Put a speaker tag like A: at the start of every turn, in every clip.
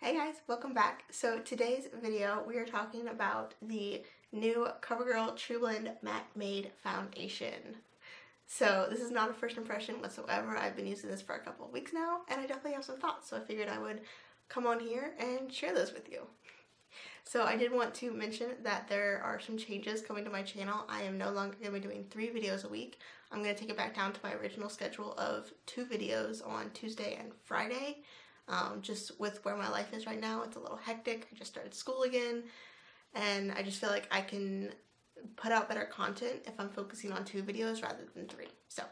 A: Hey guys, welcome back. So today's video we are talking about the new Covergirl Trueblend Matte Made Foundation. So this is not a first impression whatsoever. I've been using this for a couple of weeks now and I definitely have some thoughts, so I figured I would come on here and share those with you. So I did want to mention that there are some changes coming to my channel. I am no longer going to be doing 3 videos a week. I'm going to take it back down to my original schedule of 2 videos on Tuesday and Friday. Just with where my life is right now, it's a little hectic. I just started school again, and I just feel like I can put out better content if I'm focusing on 2 videos rather than 3. So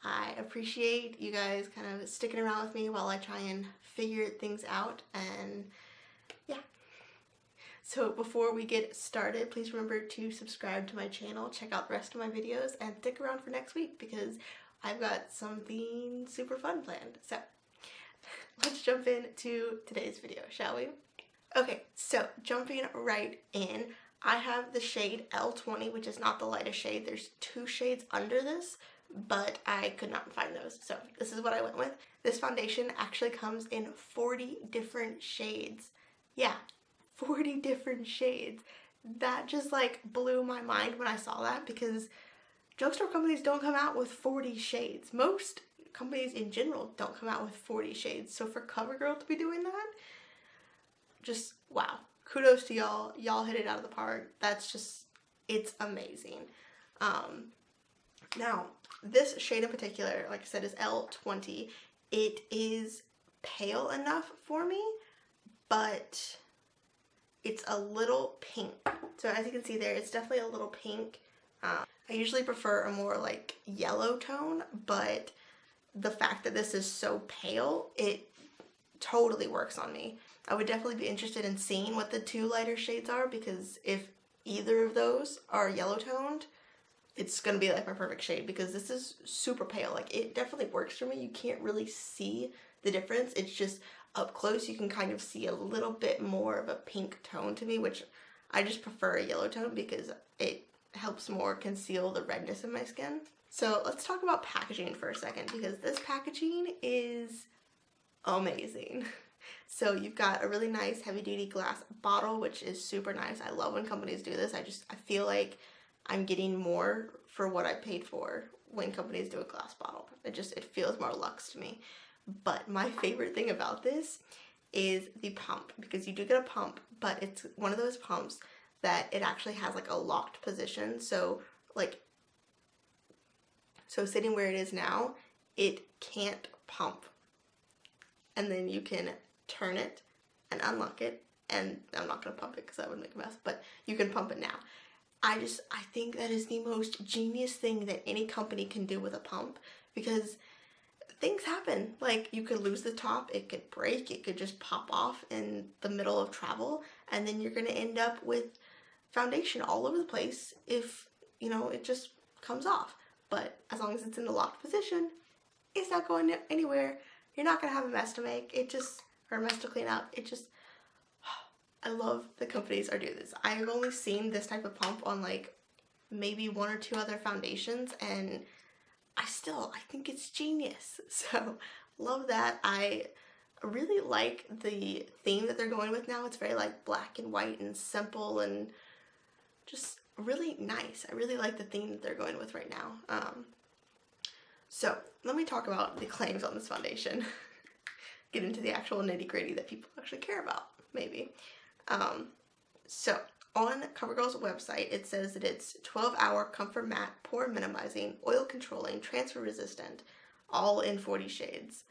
A: I appreciate you guys kind of sticking around with me while I try and figure things out, and yeah. So before we get started, please remember to subscribe to my channel, check out the rest of my videos, and stick around for next week because I've got something super fun planned. So let's jump into today's video, shall we? Okay, so jumping right in, I have the shade L20, which is not the lightest shade. There's 2 shades under this, but I could not find those, so this is what I went with. This foundation actually comes in 40 different shades. Yeah, 40 different shades. That just like blew my mind when I saw that, because drugstore companies don't come out with 40 shades. Most companies in general don't come out with 40 shades. So for Covergirl to be doing that, just wow. Kudos to y'all. Y'all hit it out of the park. That's just, it's amazing. Now, this shade in particular, like I said, is L20. It is pale enough for me, but it's a little pink. So as you can see there, it's definitely a little pink. I usually prefer a more like yellow tone, but the fact that this is so pale, it totally works on me. I would definitely be interested in seeing what the 2 lighter shades are, because if either of those are yellow toned, it's gonna be like my perfect shade, because this is super pale. Like, it definitely works for me. You can't really see the difference. It's just up close you can kind of see a little bit more of a pink tone to me, which I just prefer a yellow tone because it helps more conceal the redness in my skin. So let's talk about packaging for a second, because this packaging is amazing. So you've got a really nice heavy duty glass bottle, which is super nice. I love when companies do this. I feel like I'm getting more for what I paid for when companies do a glass bottle. It feels more luxe to me. But my favorite thing about this is the pump, because you do get a pump, but it's one of those pumps that it actually has like a locked position. So sitting where it is now, it can't pump. And then you can turn it and unlock it, and I'm not going to pump it because that would make a mess, but you can pump it now. I think that is the most genius thing that any company can do with a pump, because things happen. Like, you could lose the top, it could break, it could just pop off in the middle of travel, and then you're going to end up with foundation all over the place if, you know, it just comes off. But as long as it's in the locked position, it's not going anywhere. You're not going to have a mess to make. Or a mess to clean up. I love that companies are doing this. I've only seen this type of pump on like maybe 1 or 2 other foundations, and I think it's genius. So love that. I really like the theme that they're going with now. It's very like black and white and simple and just really nice. I really like the theme that they're going with right now. So let me talk about the claims on this foundation. Get into the actual nitty-gritty that people actually care about, maybe. So on Covergirl's website, it says that it's 12-hour comfort matte, pore minimizing, oil controlling, transfer resistant, all in 40 shades.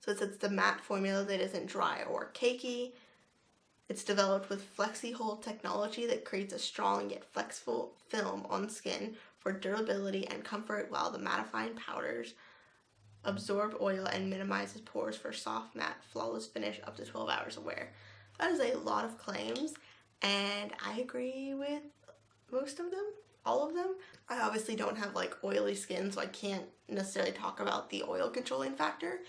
A: So it says it's the matte formula that isn't dry or cakey. It's developed with FlexiHold technology that creates a strong yet flexible film on skin for durability and comfort, while the mattifying powders absorb oil and minimizes pores for soft, matte, flawless finish up to 12 hours of wear. That is a lot of claims, and I agree with most of them, all of them. I obviously don't have like oily skin, so I can't necessarily talk about the oil controlling factor,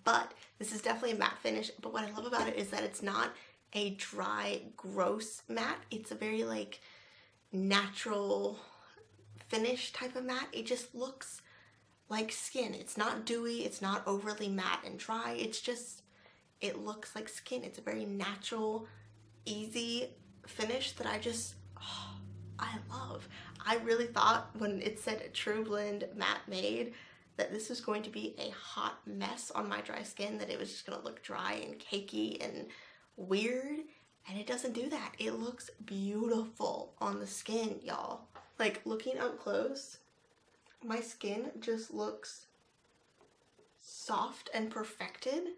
A: but this is definitely a matte finish. But what I love about it is that it's not a dry, gross matte. It's a very like natural finish type of matte. It just looks like skin. It's not dewy, it's not overly matte and dry. It's just, it looks like skin. It's a very natural, easy finish that I love. I really thought when it said Trueblend Matte Made that this was going to be a hot mess on my dry skin, that it was just gonna look dry and cakey and weird, and it doesn't do that. It looks beautiful on the skin, y'all. Like, looking up close, my skin just looks soft and perfected.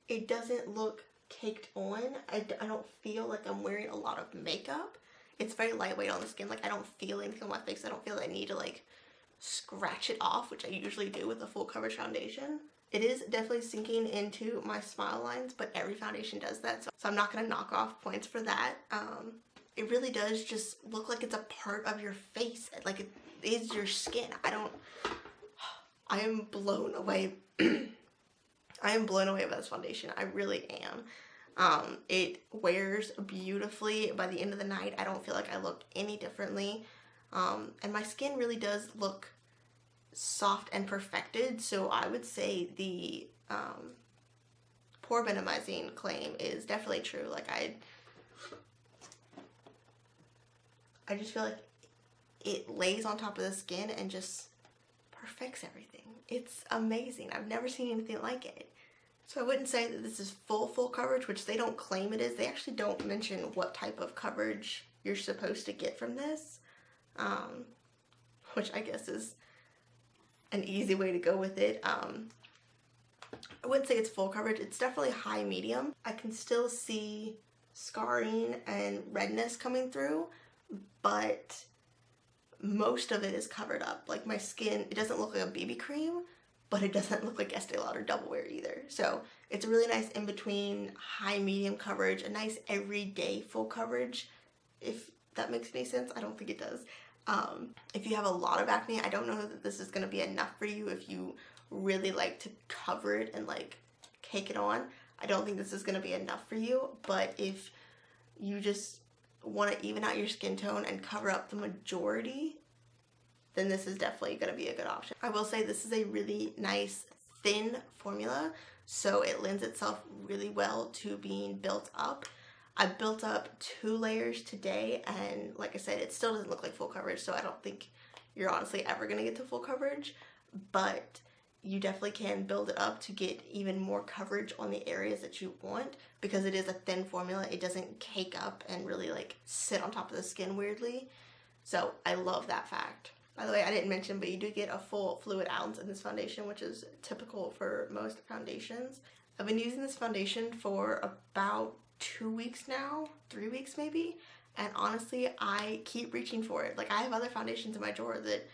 A: It doesn't look caked on. I don't feel like I'm wearing a lot of makeup. It's very lightweight on the skin. Like, I don't feel anything on my face. I don't feel I need to like scratch it off, which I usually do with a full coverage foundation. It is definitely sinking into my smile lines, but every foundation does that, so I'm not gonna knock off points for that. It really does just look like it's a part of your face, like it is your skin. I am blown away. I am blown away by this foundation. I really am. It wears beautifully. By the end of the night, I don't feel like I look any differently. And my skin really does look soft and perfected, so I would say the pore minimizing claim is definitely true. Like, I just feel like it lays on top of the skin and just perfects everything. It's amazing. I've never seen anything like it. So I wouldn't say that this is full coverage, which they don't claim it is. They actually don't mention what type of coverage you're supposed to get from this, which I guess is an easy way to go with it. I wouldn't say it's full coverage. It's definitely high medium. I can still see scarring and redness coming through, but most of it is covered up. Like, my skin, it doesn't look like a BB cream, but it doesn't look like Estee Lauder Double Wear either. So it's a really nice in-between high medium coverage, a nice everyday full coverage, if that makes any sense. I don't think it does. If you have a lot of acne, I don't know that this is going to be enough for you if you really like to cover it and like cake it on. I don't think this is going to be enough for you, but if you just want to even out your skin tone and cover up the majority, then this is definitely going to be a good option. I will say this is a really nice thin formula, so it lends itself really well to being built up. I built up 2 layers today, and like I said, it still doesn't look like full coverage, so I don't think you're honestly ever going to get to full coverage, but you definitely can build it up to get even more coverage on the areas that you want, because it is a thin formula. It doesn't cake up and really like sit on top of the skin weirdly, so I love that fact. By the way, I didn't mention, but you do get a full fluid ounce in this foundation, which is typical for most foundations. I've been using this foundation for about 2 weeks now, 3 weeks maybe, and honestly I keep reaching for it. Like, I have other foundations in my drawer that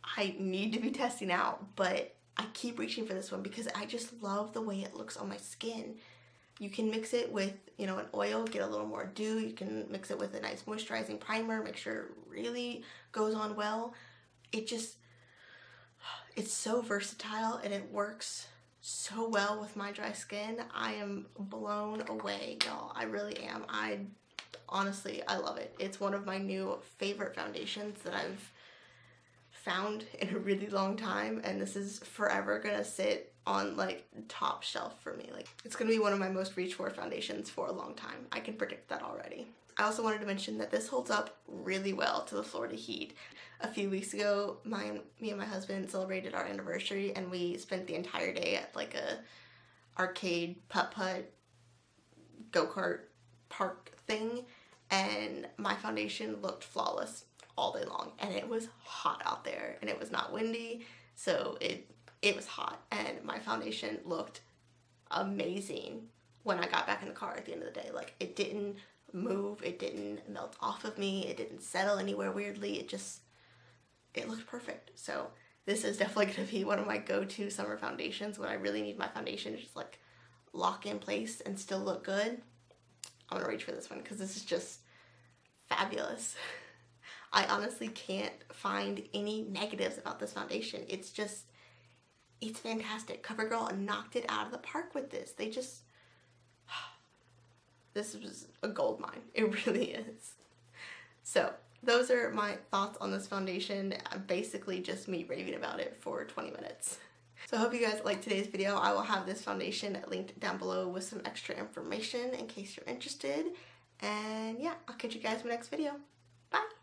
A: I need to be testing out, but I keep reaching for this one because I just love the way it looks on my skin. You can mix it with, you know, an oil, get a little more dew. You can mix it with a nice moisturizing primer, make sure it really goes on well. It's so versatile and it works so well with my dry skin. I am blown away, y'all. I really am. Honestly, I love it. It's one of my new favorite foundations that I've found in a really long time, and this is forever gonna sit on like top shelf for me. Like, it's gonna be one of my most reached for foundations for a long time. I can predict that already. I also wanted to mention that this holds up really well to the Florida heat. A few weeks ago, me and my husband celebrated our anniversary, and we spent the entire day at like a arcade putt-putt go-kart park thing, and my foundation looked flawless all day long, and it was hot out there, and it was not windy, so it was hot, and my foundation looked amazing when I got back in the car at the end of the day. Like, it didn't move, it didn't melt off of me, it didn't settle anywhere weirdly, it looked perfect. So this is definitely going to be one of my go-to summer foundations when I really need my foundation to just like lock in place and still look good. I'm going to reach for this one because this is just fabulous. I honestly can't find any negatives about this foundation. It's fantastic. Covergirl knocked it out of the park with this. This was a gold mine. It really is. So those are my thoughts on this foundation. Basically just me raving about it for 20 minutes. So I hope you guys liked today's video. I will have this foundation linked down below with some extra information in case you're interested. And yeah, I'll catch you guys in my next video. Bye!